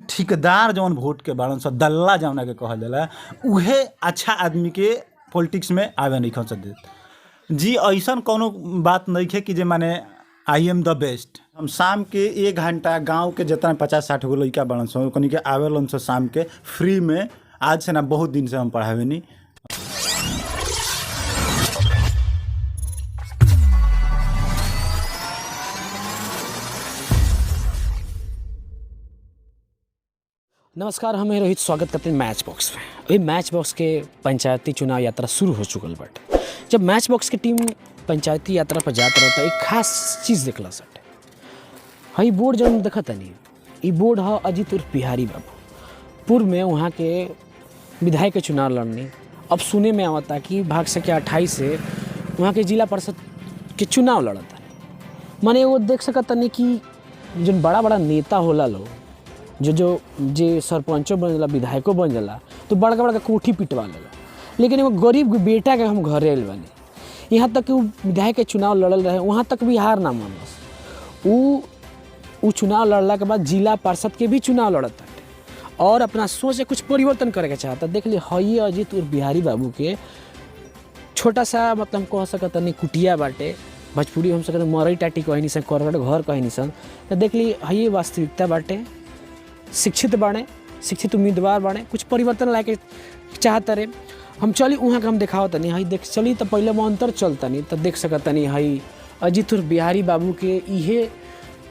ठेकेदार जौन वोट के बारन सा दल्ला जौना के कहल जाला उहे अच्छा आदमी के पॉलिटिक्स में आवे नहीं खस देत जी। ऐसन कोनो बात नहीं है कि जे माने आई एम द बेस्ट। हम शाम के 1 घंटा गांव के जितना 50-60 गो लड़का बड़न सो कनी के आवेलन से शाम के फ्री में। आज से ना बहुत दिन से हम पढ़ावे नहीं। नमस्कार, हम रोहित स्वागत करते हैं मैच बॉक्स में। अभी मैच बॉक्स के पंचायती चुनाव यात्रा शुरू हो चुकल बाटे। जब मैच बॉक्स की टीम पंचायती यात्रा पर जात रहा एक खास चीज़ देखला सटे। हई बोर्ड जब देखा तनी ये बोर्ड है अजीत उर्फ बिहारी बाबू। पूर्व में वहाँ के विधायक के चुनाव लड़नी। अब सुने में आवता कि भाग संख्या 28 से वहाँ के जिला परिषद के चुनाव लड़ता। माने वो देख सकता नहीं कि जो बड़ा बड़ा नेता होला लोग जो सरपंचों बन जाला, विधायकों बन जाला, तो बड़का बड़का कोठी पिटवा लेला। लेकिन वो गरीब बेटा के हम घरे आइल बानी। यहाँ तक कि वो विधायक के चुनाव लड़ल रहे, वहाँ तक भी हार ना मानस। वो चुनाव लड़ला के बाद जिला पार्षद के भी चुनाव लड़ता और अपना सोच से कुछ परिवर्तन करे के चाहता। देख ली हई अजीत उर्फ बिहारी बाबू के छोटा सा मतलब कह सकता नहीं कुटिया बाटे। भोजपुरी हम सकते मरई टाटी कही नहीं सन, करकट घर कही नहीं सन। तो देख ली हई वास्तविकता बाटे। शिक्षित बाड़े, शिक्षित उम्मीदवार बाड़े, कुछ परिवर्तन लाके चाहता रहे। हम चली वहाँ का हम देखाओ तनी हई देख चली तो पहले में अंतर चलता नहीं तो देख सकता नहीं हई अजीत उर्फ बिहारी बाबू के इहे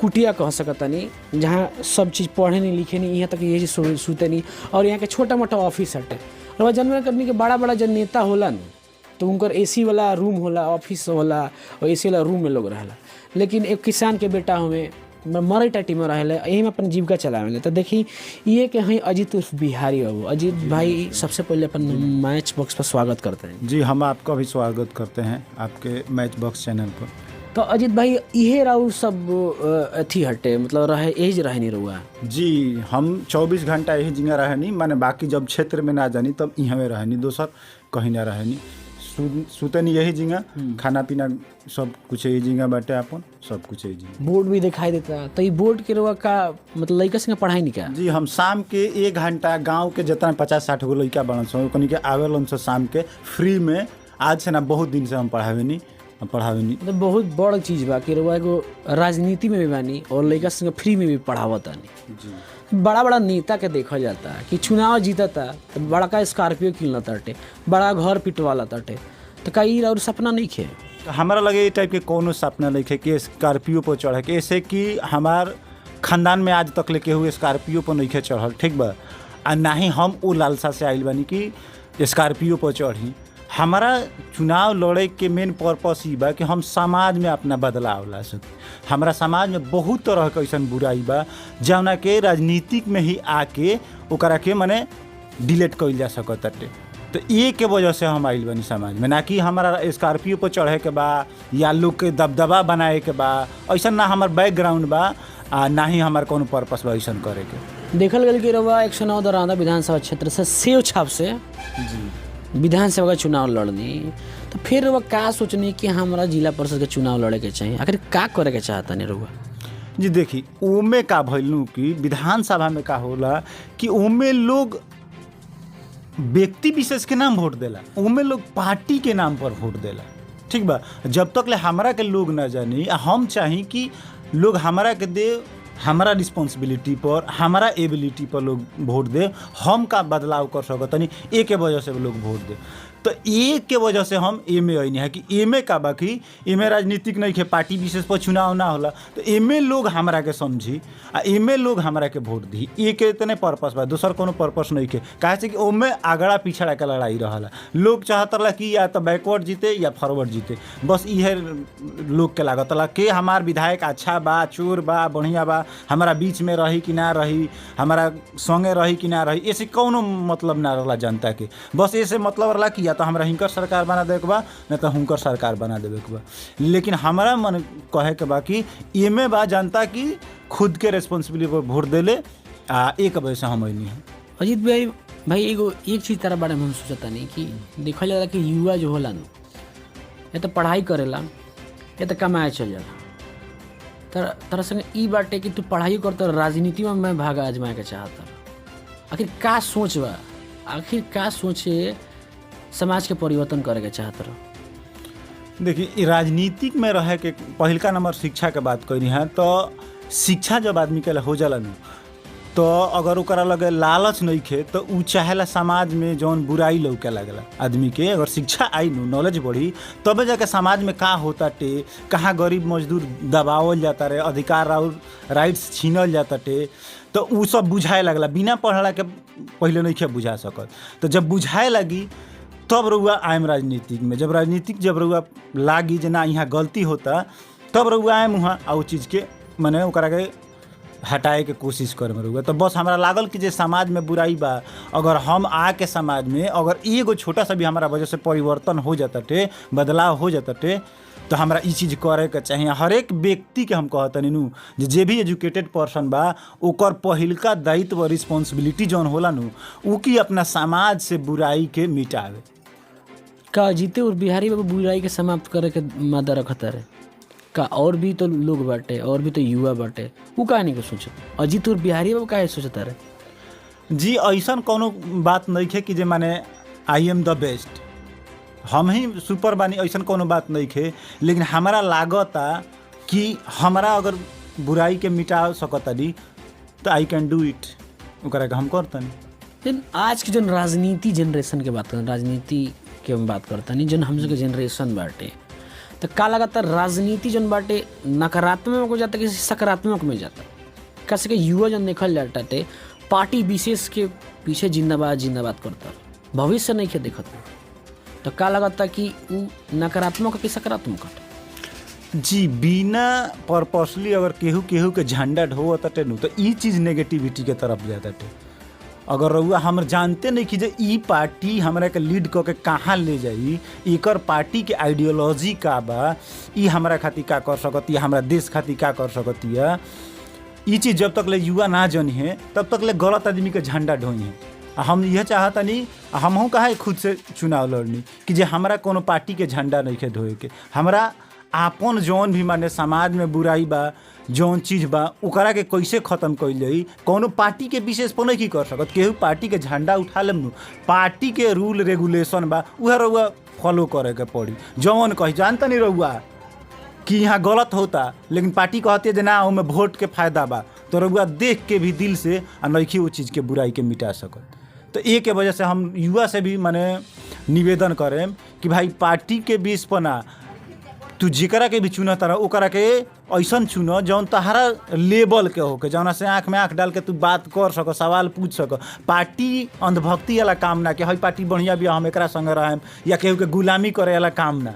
कुटिया कह सकता नहीं जहाँ सब चीज़ पढ़े नहीं लिखे नहीं, यहाँ तक ये चीज़ सुते नहीं। और यहाँ के छोटा मोटा ऑफिस हटे और जन्म करने के बड़ा बड़ा जन नेता होला न तो उनकर AC वाला रूम होला, ऑफिस होला और AC वाला रूम में लोग रहला। लेकिन एक किसान के बेटा हमें मरई टाटी में रहे यही में अपन जीविका चलावे। तो देखी ये कि हई अजीत उर्फ बिहारी बाबू। अजीत भाई सबसे पहले अपन मैच बॉक्स पर स्वागत करते हैं। जी, हम आपका भी स्वागत करते हैं आपके मैच बॉक्स चैनल पर। तो अजीत भाई इहे राउ सब अथी हटे मतलब रहे एज रहे नहीं रुआ जी। हम 24 घंटा यही जगह रहे नहीं, माने बाकी जब क्षेत्र में ना जानी तब यहाँ में रहे नहीं, दोसर कहीं ना रहे नहीं। सुते नहीं यही जगह, खाना पीना सब कुछ यही जगह बाटे, अपन सब कुछ यही जगह। बोर्ड भी दिखाई देता। तो ये बोर्ड के रुआ का मतलब लड़का संगे पढ़ाई नहीं क्या जी। हम शाम के 1 घंटा गांव के जितना 50-60 गो लड़का बड़न सो कनी के आवेलन से शाम के फ्री में। आज से ना बहुत दिन से हम पढ़ावे नहीं। तो बहुत बड़ चीज़ बा कि रुआ एगो राजनीति में भी बानी और लड़का संगे फ्री में भी पढ़ावता नहीं जी। बड़ा बड़ा नेता के देखा जाता है कि चुनाव जीतता तो बड़ा का स्कॉर्पियो किनला ताटे, बड़ा घर पिटवाला ताटे। तो कई और सपना नहीं खे तो हमारा लगे ये टाइप के कोनो सपना नहीं खे कि स्कॉर्पियो पर चढ़े के। ऐसे कि हमार खानदान में आज तक लेके हुए स्कॉर्पियो पर नहीं खे चढ़ल, ठीक बा। आ ना ही हम वो लालसा से आइल बानी कि स्कॉर्पियो पर चढ़ी। हमारा चुनाव लड़े के मेन पर्पस ही बा कि हम समाज में अपना बदलाव ला सके। हमारा समाज में बहुत तरह के ऐसा बुराई बा जौना के राजनीतिक में ही आके ओकरा के मने डिलीट कइल जा सकताटे। तो ये के वजह से हम आइल बानी समाज में, ना कि हमारा स्कॉर्पियो पर चढ़े के बा या लोग के दबदबा बनाए के बा। ऐसा ना हमार बैकग्राउंड बा आ ना ही हमार कोनो पर्पस बा ऐसा करे के। देखल गल कि रवा 109 दरांदा विधानसभा क्षेत्र से सेव छाप से जी विधानसभा का चुनाव लड़नी। तो फिर वो का सोचनी कि हमारा जिला परिषद के चुनाव लड़े के चाहिए, आखिर का करे के चाहता नहीं रुआ जी। देखी ओमे का भइलू कि विधानसभा में का होला कि ओमे लोग व्यक्ति विशेष के नाम वोट देला, ओमे लोग पार्टी के नाम पर वोट देला, ठीक बा। जब तक ले हमरा के लोग ना जानी, हम चाही कि लोग हमरा के दे, हमारा रिस्पॉन्सिबिलिटी पर, हमारा एबिलिटी पर लोग वोट दे। हम का बदलाव कर सकतनी एक के वजह से लोग वोट दे। तो एक के वजह से हम एमे अइनी है कि एमे का बाकी एमे राजनीतिक नहीं है, पार्टी विशेष पर चुनाव ना होला। तो एमे लोग हमरा के समझी आ एमे लोग हमरा के वोट दी। एक इतने पर्पस बा, दूसर कोनो पर्पस नहीं है। काहे कि ओमे आगड़ा पिछड़ा के लड़ाई रहला। लोग चाहतला कि या तो बैकवर्ड जीते या फॉरवर्ड जीते, बस इहे लोग के लागतला कि हमार विधायक अच्छा बा, चोर बा, बढ़िया बा, हमारा बीच में रही कि ना रही, हमारा संगे रही कि ना रही। ऐसे कोनो मतलब ना रहला जनता के। बस ऐसे मतलब रहला कि या तो हमरा हिंकर सरकार बना देवे के बा, न तो हुंकर सरकार बना देवे के बा। लेकिन हमारा मन कहे के बा कि एमे बा जनता की खुद के रिस्पॉन्सिबिलिटी पर वोट देले आ एक वजह से हम अइनी है। अजीत भाई एगो एक चीज़ तारा बारे में हम सोचता नहीं कि देखल जाला कि युवा जो होला न या तो पढ़ाई करेला या तो कमाए चल जाला। तरह संगे ई बाटे कि तू पढ़ाई कर तो राजनीति में मैं भाग आजमाए के चाहता। आखिर का सोच बा, आखिर का सोचे समाज के परिवर्तन करे के चाहत रहो? देखिए राजनीतिक में रहे के पहिलका नंबर शिक्षा के बात करी है तो शिक्षा जब आदमी के हो जाला नु तो अगर ओकरा लगे लालच नहीं खे तो उ चाहेला समाज में जौन बुराई लौके लगला आदमी के। अगर शिक्षा आई नु नॉलेज बढ़ी तबे जाके समाज में का होता टे, कहाँ गरीब मजदूर दबावल जाता रहे, अधिकार और राइट्स छीनल जाता टे, तो उ सब बुझाए लगला। बिना पढ़ला के पहले नहीं खे बुझा सकत, तो जब बुझाए लगी तब रउआ आयम राजनीतिक में। जब रउआ लागी जे ना यहाँ गलती होता तब रउआ आयम वहाँ आ उ चीज़ के मने ओकरा के हटाए के कोशिश करे में रहुआ। तो बस हमरा लागल कि जे समाज में बुराई बा, अगर हम आके समाज में अगर एगो छोटा सा भी हमारा वजह से परिवर्तन हो जाता टे, बदलाव हो जाता टे, तो हमरा ई चीज़ करे के चाहिए। हर एक व्यक्ति के हम कहतनी नु जे भी एजुकेटेड पर्सन बा ओकर पहिलका दायित्व रिस्पॉन्सिबिलिटी जौन होला नु उ की अपना समाज से बुराई के मिटावे। का अजीते और बिहारी बाबू बुराई के समाप्त करे के मादा रखता रहे का? और भी तो लोग बाटे, और भी तो युवा बाटे, वो का नहीं के सोचे? अजीत और बिहारी बाबू काहे सोचता रहे? जी ऐसा कोनो बात नहीं है कि जे माने आई एम द बेस्ट, हम ही सुपर बानी, ऐसा कोनो बात नहीं है। लेकिन हमारा लागता कि हमारा अगर बुराई के मिटा सकतनी तो आई कैन डू इट, ओकरा के हम करतनी। लेकिन आज के जन राजनीति जनरेशन के बात करते, राजनीति के हम बात करता नहीं, जन हम के जनरेशन बाटे, तो का लगातार राजनीति जन बाटे नकारात्मक हो जाता, किसी सकारात्मक में जाता। कैसे कि युवा जन देखल जाता टे पार्टी विशेष के पीछे जिंदाबाद जिंदाबाद करता, भविष्य नहीं के देखत, तो का लगाता कि उ नकारात्मक कि सकारात्मक? जी बिना पर्पसली अगर केहू केहू के झंडा ढोवताटे नु तो ई चीज़ नेगेटिविटी के तरफ जाताटे। अगर रउआ हम जानते नहीं कि जे ई पार्टी हमरा के लीड करके कहाँ ले जाई, एकर पार्टी के आइडियोलॉजी का बा, ई हमरा खातिर का कर सकती है, हमरा देश खातिर का कर सकती है, ई चीज़ जब तक ले युवा ना जानी है तब तक ले गलत आदमी के झंडा ढोई है। हम यह चाहता नहीं, हमहू कहा खुद से चुनाव लड़नी कि जे हमरा कोनो पार्टी के झंडा नहीं के ढोए के। हमरा आपन जौन भी माने समाज में बुराई बा, जौन चीज़ बा ओकरा के कैसे ख़त्म कइल जाई, कोनो पार्टी के विशेष पर नहीं कर सकत। केहू पार्टी के झंडा उठा लेम नु, पार्टी के रूल रेगुलेशन बा उहे रउआ फॉलो करे के पड़ी। जौन कही जानता नहीं रउआ कि यहाँ गलत होता, लेकिन पार्टी कहती है जे ना ओमे वोट के फायदा बा, तो रउआ देख के भी दिल से आ नइखी वो चीज़ के बुराई के मिटा सकत। तो ए के वजह से हम युवा से भी माने निवेदन करें कि भाई पार्टी के बीच पर ना तू जेकरा के भी चुना तारा ओकरा के ऐसा चुनो जौन तहारा लेवल के होके, जौना से आँख में आँख डाल के तू बात कर सको, सवाल पूछ सको। पार्टी अंधभक्ति वाला काम ना कि हई पार्टी बढ़िया भी हम एकरा संगे रहें, या केहू के गुलामी करे वाला काम ना।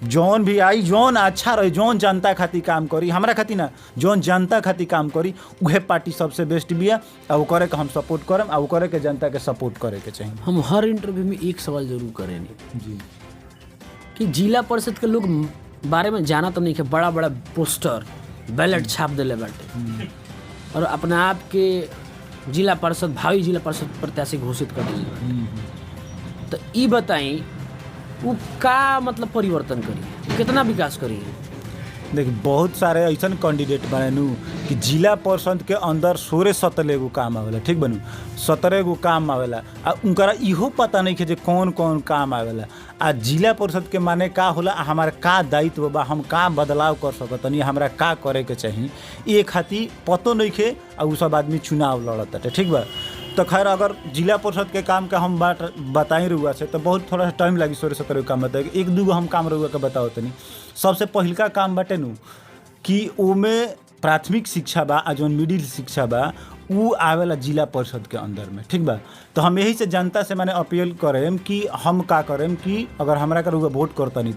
जौन भी आई जौन अच्छा रही, जौन जनता खातिर काम करी, हमरा खातिर ना जौन जनता खातिर काम करी उहे पार्टी सबसे बेस्ट बिया, आ ओकरे के हम सपोर्ट करम, आ ओकरे के जनता के सपोर्ट करे के चाहिए। हम हर इंटरव्यू में एक सवाल जरूर करेंगे जी कि जिला परिषद के लोग बारे में जाना तो नहीं कि बड़ा बड़ा पोस्टर बैलेट छाप दिले बाटे और अपने आप के जिला परिषद भावी जिला परिषद प्रत्याशी घोषित कर दिले। तो ई बताई वो का मतलब परिवर्तन करी, कितना विकास करी? देखिए बहुत सारे ऐसा कैंडिडेट बने नु कि जिला परिषद के अंदर 16-17 गो काम आवेला, ठीक बनू 17 गो काम आवेला, आ उनका इहो पता नहीं कि जे कौन कौन काम आवेला। आ जिला परिषद के माने का होला, हमारा का दायित्व बा, हम का बदलाव कर सकतनी, हमरा का करे के चाहिए, ये खातिर पतो नहीं खे, आ उ सब आदमी चुनाव लड़ता, ठीक बा। तो खैर अगर जिला परिषद के काम का हम बात बताई रहुआ से तो बहुत थोड़ा टाइम लगी 16-17 काम बताए। एक दूगो हम काम रहुआ के बताओ तनी। सबसे पहिलका काम बाटे नु कि ओमे प्राथमिक शिक्षा बा आ जौन मिडिल शिक्षा बा उ आवेला जिला परिषद के अंदर में, ठीक बा। तो हम यही से जनता से मैंने अपील करें कि हम का करें कि अगर हमरा के रहुआ वोट करतनी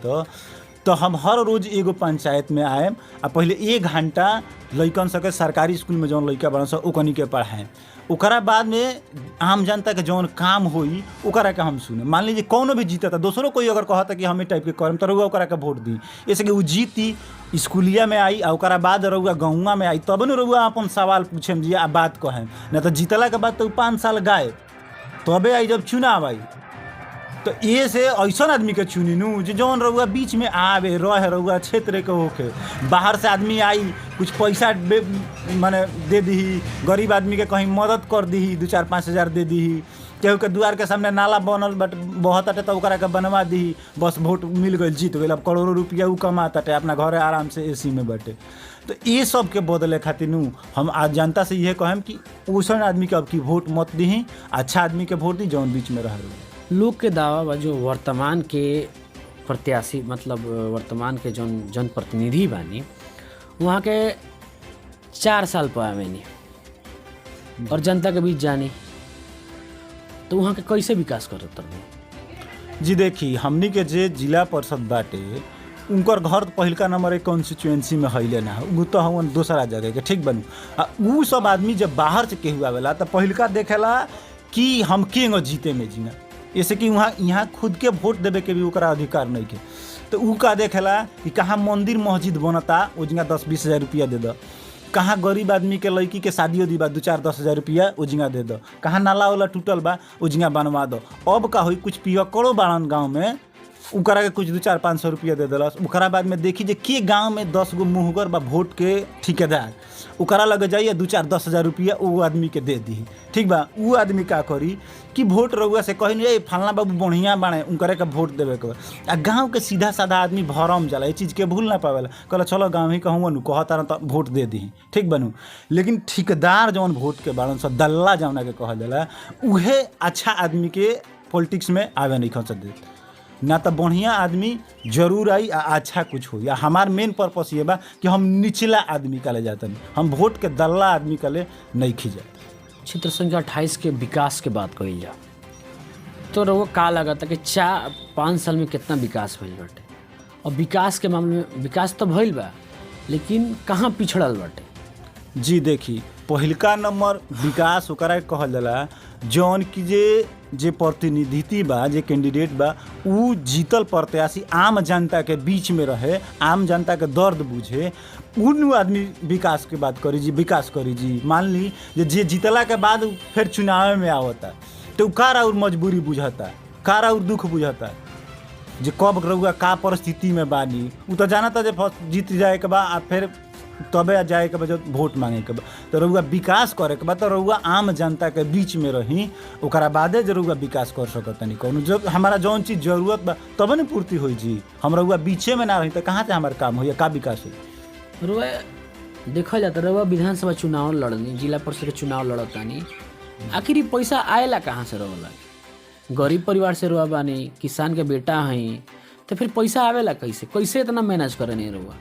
तो हम हर रोज़ एगो पंचायत में आएम आ पहले 1 घंटा लइकन सके सरकारी स्कूल में जौन लइका बन सब ओकनी के पढ़ाएं। ओकरा बाद में आम जनता के जौन काम होई ओकरा के हम सुने। मान लीजिए कौनो भी जीता था, दूसरों कोई अगर कहता कि हमें टाइप के करम तो रउआ ओकरा के वोट दी, ऐसे कि उ जीती स्कूलिया में आई आ ओकरा बाद रउआ गौवा में आई, तब न रउआ अपन सवाल पूछेम जी आ बात कहें। नहीं तो जीतला के बाद तो 5 साल गायब, तबे आई जब चुनाव आई तो ये से ऐसा आदमी के चुनी नू जो जौन रउआ बीच में आवे रहे रउआ क्षेत्र के होके बाहर से आदमी आई कुछ पैसा माने दे दी गरीब आदमी के कहीं मदद कर दी 2-4-5 हज़ार दे दी केहू के द्वार के सामने नाला बनल बट बहुत अटे तो ओकरा के बनवा दी बस वोट मिल गई जीत गई अब करोड़ों रुपया उ कमाते अपना घरे आराम से एसी में बैठे। तो ये सब के बदले खातिर नू हम आज जनता से यह कहें कि वैसन आदमी के अब की वोट मत दी, अच्छा आदमी के वोट दी जौन बीच में रह रही। लोग के दावा बा जो वर्तमान के प्रत्याशी मतलब वर्तमान के जौन जनप्रतिनिधि बानी वहाँ के 4 साल पर आवेनी और जनता के बीच जानी तो वहाँ के कैसे विकास करत रहे? जी देखी हमनी के जे जिला परिषद बाटे उनकर घर पहिलका नंबर 1 कॉन्स्टिट्यूएंसी में हईले ना उ तो हम दूसरा जगह के ठीक बनू उ सब आदमी जब बाहर से केहू आवेला तो पहिलका देखेला कि हम केंगो जीते में जीना ऐसे कि वहाँ यहाँ खुद के वोट देवे के भी ओकरा अधिकार नहीं के तो उ का देखेला कि कहाँ मंदिर मस्जिद बनता ओजिंगा 10-20 हज़ार रुपया दे दो, कहाँ गरीब आदमी के लड़की के शादी उदी बा 2-4-10 हज़ार रुपया ओजिंगा दे दो, कहाँ नाला वाला टूटल बा ओजिंगा बनवा दो। अब का हुई कुछ पियकड़ो बाड़न गाँव में उकरा के कुछ 200-500 रुपया दे दिलस ओकरा बाद में देखी जे के गाँव में 10 गो मुहगर बा वोट के ठेकेदार ओकरा लगे जाइए 2-4-10 हज़ार रुपया वो आदमी के दे दी ठीक बा। वो आदमी का करी कि वोट रउआ से कही नहीं फलना बाबू बढ़िया बाड़े उनकरे के वोट देवे के आ गाँव के सीधा साधा आदमी भरम जाला ये चीज़ के भूल ना पावेला कहला चलो गाँव ही कहूँ नु कहता तो वोट दे दी ठीक बनू। लेकिन ठेकेदार जौन वोट के बाड़न सब दल्ला जौना के कहल जाला उहे अच्छा आदमी के पॉलिटिक्स में आवे नहीं खस दे ना तो बढ़िया आदमी जरूर आई अच्छा कुछ हो। या हमार मेन पर्पस ये बा कि हम निचला आदमी का ले जाते हम वोट के दल्ला आदमी का ले नहीं खींचा। क्षेत्र संख्या 28 के विकास के बात कही जा तो रउआ का लगता कि 4-5 साल में कितना विकास भइल बाटे और विकास के मामले में विकास तो भइल बा लेकिन कहाँ पिछड़ल बाटे? जी देखी पहिलका नंबर विकास ओकरा कहल जाला जौन कि जे प्रतिनिधित्व बा जे कैंडिडेट बा उ जीतल प्रत्याशी आम जनता के बीच में रहे आम जनता के दर्द बुझे उन आदमी विकास के बात करी जी विकास करी जी। मान ली जे जीतला के बाद फिर चुनाव में आवता तो कार और मजबूरी बुझता कार और दुख बुझता जे कब रउआ का परिस्थिति में बानी उ तो जानता जे जीत जाए के बा फिर तबे जाए के बाद वोट मांगे के बा तो रउआ विकास करे के बा तो रउआ आम जनता के बीच में रही ओकरा बादे जे रउआ विकास कर सकतनी कौन जब हमारा जौन चीज़ जरूरत बा तब न पूर्ति होई जी। हम रउआ बीचे में ना रही तो कहाँ से हमारा काम हो या का विकास हो? रउआ देखल जाता रउआ विधानसभा चुनाव लड़नी जिला परिषद के चुनाव लड़तानी आखिर ये पैसा आएला कहाँ से रउआ? गरीब परिवार से रउआ बानी किसान के बेटा हैं तो फिर पैसा आवेला कैसे इतना मैनेज करे रउआ?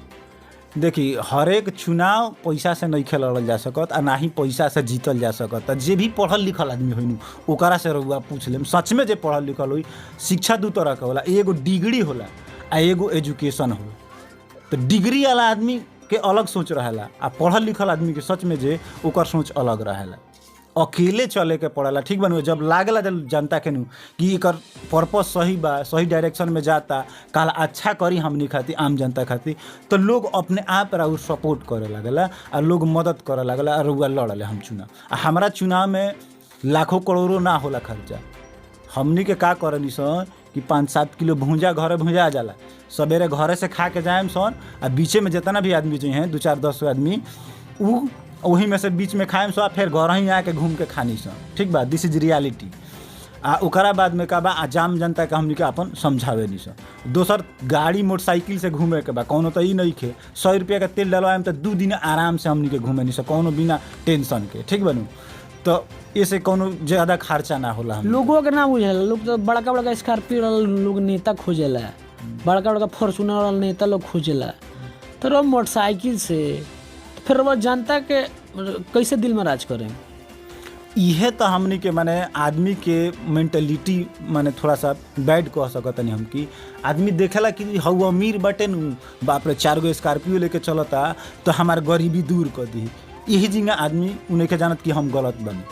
देखी हर एक चुनाव पैसा से नहीं लड़ल जा सकत आ ना ही पैसा से जीतल जा सकत। जे भी पढ़ल लिखल आदमी होइनु ओकरा से रउआ पूछ लेम सच में जे पढ़ल लिखल होई शिक्षा 2 तरह के होला एगो डिग्री होला आ एगो एजुकेशन होला। तो डिग्री वाला आदमी के अलग सोच रहेला आ पढ़ल लिखल आदमी के सच में जे ओकर सोच अलग रहेला। अकेले चले के पड़ेला ठीक बनू जब लागला जब जनता के नु कि एकर पर्पस सही बा सही डायरेक्शन में जाता काल अच्छा करी हमनी खातिर आम जनता खातिर तो लोग अपने आप और सपोर्ट करे लगला और लोग मदद करे लगला और रउआ लड़ले हम चुनाव। हमारा चुनाव में लाखों करोड़ों ना होला खर्चा हमनी के का करनी सन कि 5-7 किलो भूंजा घरे भूंजा जाला सवेरे घरे से खा के जाएम सन आ बीचे में जितना भी आदमी जो हैं 2-4-10 आदमी वही में से बीच में खाएम सो फिर घर ही आके घूम के खानी सन ठीक बा। दिस इज रियलिटी। आ ओकरा बाद में का बा जाम जनता के हमनी के अपन समझावे नहीं सन। दोसर गाड़ी मोटरसाइकिल से घूमे के बा कौनो तो ई नहीं खे 100 रुपया का तेल डलवाएम तो 2 दिन आराम से हमनी के घूमे नहीं सन कौनो बिना टेंशन के ठीक बनू। तो ऐसे कोनो ज़्यादा खर्चा ना होला। लोगों के ना बुझेला लोग तो बड़का बड़का स्कॉर्पियो वाला लोग नेता खोजेला बड़का बड़का फॉर्च्यूनर वाला नेता लोग खोजेला तो रोज मोटरसाइकिल से फिर वो जनता के कैसे दिल में राज करें? इहे तो हमनी के माने आदमी के मेंटलिटी माने थोड़ा सा बैड कह सकतनी हम कि आदमी देखेला कि हऊ अमीर बटे नु बाप रे 4 गो स्कॉर्पियो लेके चलता तो हमार गरीबी दूर कर दी यही जिंगा आदमी उन्हें के जानत कि हम गलत बनी।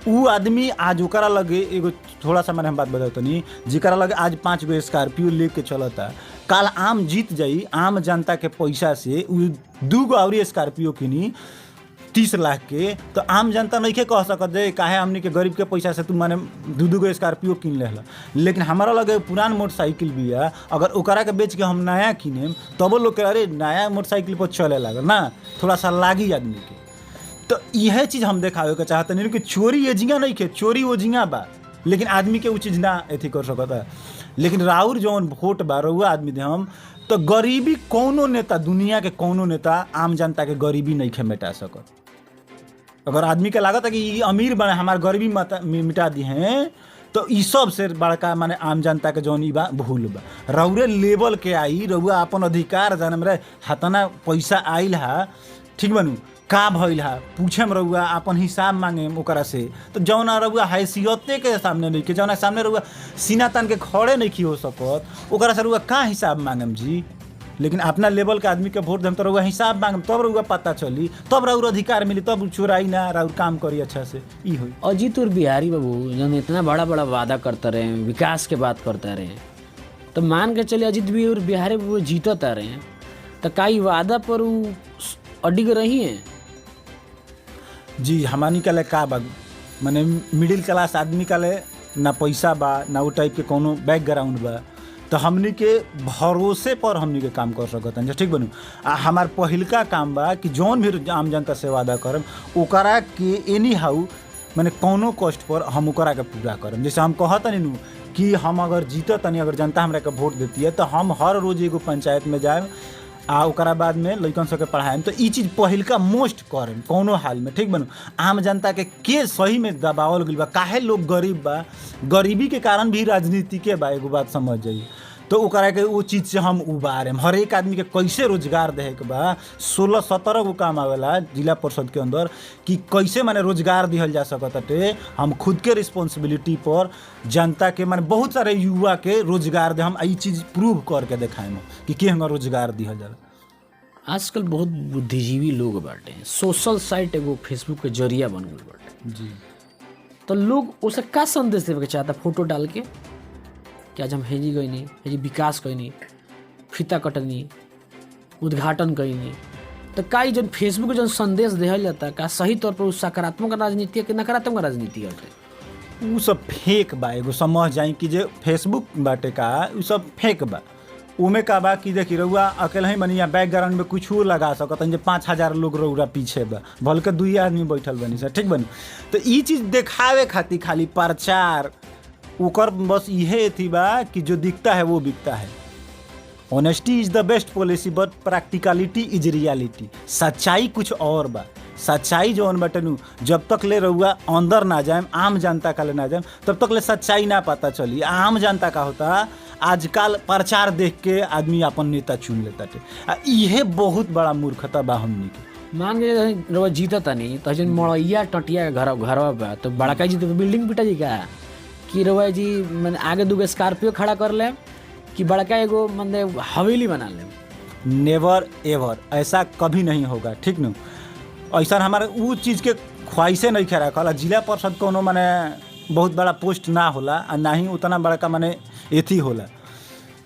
उ आदमी आज ओकरा लगे एगो थोड़ा सा मैंने हम बात बतातनी जिकरा लगे आज 5 गो स्कॉर्पियो लेके चलता काल आम जीत जाई आम जनता के पैसा से 2 गो और स्कॉर्पियो किनी 30 लाख के, तो आम जनता नहीं के कह सकत जे काहे हमनी के गरीब के पैसा से तू माने 2-2 स्कॉर्पियो किन लेला। लेकिन हमारा लगे पुरान मोटरसाइकिल बिया, अगर ओकरा के बेच के हम नया किनेम तब लोग के अरे नया मोटरसाइकिल पर चले लागल ना, थोड़ा सा लागी आदमी के। तो यह चीज़ हम देखावे के चाहते नहीं कि चोरी एजिंगा नहीं के, चोरी ओजिंगा बा, लेकिन आदमी के वो चीज़ ना एथी कर सकता। लेकिन राउर जौन वोट बा रउआ आदमी दे हम, तो गरीबी कौनो नेता, दुनिया के कौनो नेता आम जनता के गरीबी नहीं खे मिटा सकत। अगर आदमी के लागत है कि ये अमीर बने हमार गरीबी मिटा दी हैं, तो ई सब से बड़का माने आम जनता के जौन ई बा भूल बा। रउरे लेवल के आई, रउआ अपन अधिकार जानम रे, हतना पैसा आइल हा, ठीक बनू का भइल हा, पूछेम रउआ अपन हिसाब मांगेम ओकरा से। तो जौना रउआ हैसियते के सामने नहीं के, जौना सामने रउआ सीना तान के खड़े नहीं हो सकत, ओकरा से रउआ का हिसाब मांगेम जी। लेकिन अपना लेवल के आदमी के वोट देम तो रउआ हिसाब मांगम, तब रउआ पता चली, तब रउर अधिकार मिली, तब चोराई ना, रउर काम करी अच्छा से, ई होई। अजीत और बिहारी बाबू जब इतना बड़ा बड़ा वादा करते रहे, विकास के बात करते रहे, तो मान के चले अजीत भी और बिहारी बाबू जीतता रहे, तो कई वादा पर वो अडिग रही है जी। हमानी का ले का बा, माने मिडिल क्लास आदमी का ले ना पैसा बा, ना वो टाइप के कोनो बैकग्राउंड बा, तो हमनी के भरोसे पर हमनी के काम कर सकत हैं, ठीक बनू। हमार पहिलका काम बा कि जौन भी आम जनता से वादा करम ओकरा के एनी हाउ माने कौनो कष्ट पर हम ओकरा के पूरा करम। जैसे हम कहत नहीं कि हम अगर जीतत तनी, अगर जनता हमरा के वोट देती है, तो हम हर रोज एगो पंचायत में जाए आ ओकरा बाद में लइकन सबके पढ़ाएम। तो ई चीज़ पहिलका मोस्ट करें कौनो हाल में, ठीक बनू। आम जनता के सही में दबावल गइल बा, काहे लोग गरीब बा, गरीबी के कारण भी राजनीति के बा, एगो बात समझ जाइए। तो ओकरा के वो चीज़ से हम उबारेम, हर एक आदमी के कैसे रोजगार दे के बा। 16-17 गो काम आवेला जिला परिषद के अंदर कि कैसे माने रोजगार दिहल जा सकते। हम खुद के रिस्पॉन्सिबिलिटी पर जनता के माने बहुत सारे युवा के रोजगार दे, हम ये चीज़ प्रूव करके दिखाएम कि हमें रोजगार दिहल जाला। आजकल बहुत बुद्धिजीवी लोग बाटे, सोशल साइट एगो फेसबुक के जरिया बन गई बाटे जी। तो लोग उसे का संदेश देवे के चाहता, फोटो डाल के कि आज हम हेजी गई नहीं, हेजी विकास कैनी, फीता कटनी, उद्घाटन कैनी, तो काई जन फेसबुक जन संदेश दिहल जाता का सही तौर पर सकारात्मक राजनीति है कि नकारात्मक राजनीति है? उ सब फेक बा, एगो समझ जाई कि जे फेसबुक बाटे का उ सब फेक बा। उमे का बा कि देखी रउआ अकेले ही मनिया बैकग्राउंड में कुछ लगा सकत जे 5000 लोग रउरा पीछे बा, भल के 2 आदमी बैठल बनी सर, ठीक बनी। तो ई चीज़ देखावे खातिर खाली प्रचार ओकर बस इहे थी बा कि जो दिखता है वो बिकता है। Honesty is the best policy but practicality is reality. सच्चाई कुछ और बा, सच्चाई जो बटनू जब तक ले रहुआ अंदर ना जाए, आम जनता का ले ना जाए, तब तक ले सच्चाई ना पता चली। आम जनता का होता आजकल प्रचार देख के आदमी अपन नेता चुन लेता थे, इहे बहुत बड़ा मूर्खता बा हमनी के। मान के रउआ जीतता नहीं तो जन मड़ैया टटिया घर बा, तो बड़का जी तो बिल्डिंग पिटा जी का कि रउआ जी मैंने आगे 2 स्कॉर्पियो खड़ा कर ले कि बड़का एगो मैंने हवेली बना ले। नेवर एवर ऐसा कभी नहीं होगा, ठीक न। ऐसा हमारे वो चीज़ के ख्वाहिशें नहीं खे रखल। जिला परिषद कोनो माने बहुत बड़ा पोस्ट ना होला और ना ही उतना बड़का माने एथी होला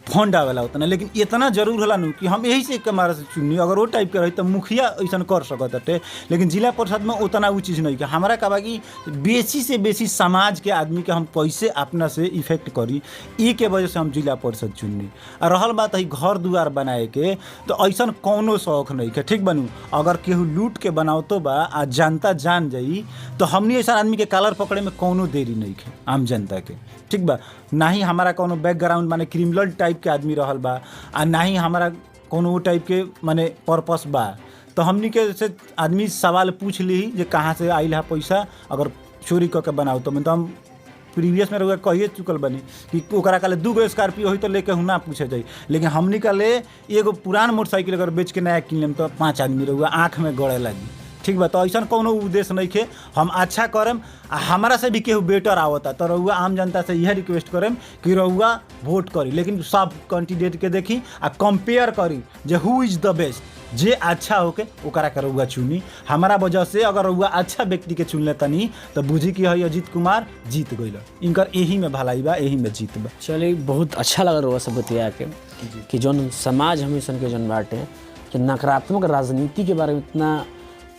फंड आवेला उतना, लेकिन इतना जरूर होला नु कि हम यही से कमारा से चुनी। अगर वो टाइप के रही तो मुखिया ऐसा कर सकत हटे, लेकिन जिला परिषद में उतना वो चीज़ नहीं कि हमारा का कि बेसी से बेसी समाज के आदमी के हम कैसे अपना से इफेक्ट करी, ई के वजह से हम जिला परिषद चुनी। और रहल बात है घर दुआर बनाए के, तो ऐसा कौनो शौक नहीं के, ठीक बनू। अगर केहू लूट के बनावतो बा आ जनता जान जाई तो हमनी ऐसा आदमी के कॉलर पकड़े में कौनो देरी नहीं के आम जनता के, ठीक बा। ना ही हमारा कोनो बैकग्राउंड माने क्रिमिनल टाइप के आदमी रहल बा आ ना ही हमारा कोनो वो टाइप के माने पर्पस बा। तो हमनी के से आदमी सवाल पूछ ली जे कहाँ से आइल है पैसा, अगर चोरी करके बनाओ तो हम प्रीवियस में रहुआ कहिए चुकल बनी कि ओकरा काले 2 स्कॉर्पियो हुई तो लेके हूँ ना पूछे जाई। लेकिन हमनी का ले एगो पुरान मोटरसाइकिल अगर बेच के नया किन लेम तो 5 आदमी रहुआ आँख में गड़े लगी, ठीक बा। तो ऐसा कोनो उद्देश्य नहीं खे, हम अच्छा करम आ हमारा से भी केहू बेटर आवता तो रहुआ आम जनता से यह रिक्वेस्ट करम कि रहुआ वोट करी, लेकिन सब कैंडिडेट के देखी आ कंपेयर करी जे हु इज़ द बेस्ट, जे अच्छा होके ओकरा के रहुआ चुनी। हमारा वजह से अगर रहुआ अच्छा व्यक्ति के चुन लेता नहीं तो बुझी कि है अजीत कुमार जीत गइल, इनकर यही में भलाई बा, यही में जीत बा। चलिए बहुत अच्छा लगा रहुआ सब बतिया के कि जौन समाज हमेशा के जौन बाटे कि नकारात्मक राजनीति के बारे में इतना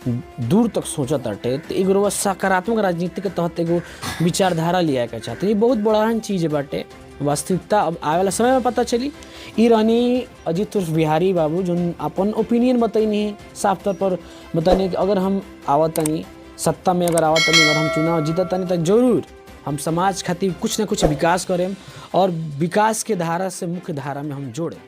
दूर तक सोचत हटे तो एगो रउआ सकारात्मक राजनीति के तहत एगो विचारधारा लिया के चाहते। ये बहुत बड़हन चीज़ बाटे। वास्तविकता अब आवे वाला समय में पता चली। ई रहनी अजीत उर्फ बिहारी बाबू जो अपन ओपिनियन बताइनी साफ तौर पर बताइए कि अगर हम आवतनी सत्ता में अगर हम चुनाव जीततनी तो जरूर हम समाज खातिर कुछ ना कुछ विकास करें और विकास के धारा से मुख्य धारा में हम जोड़ें।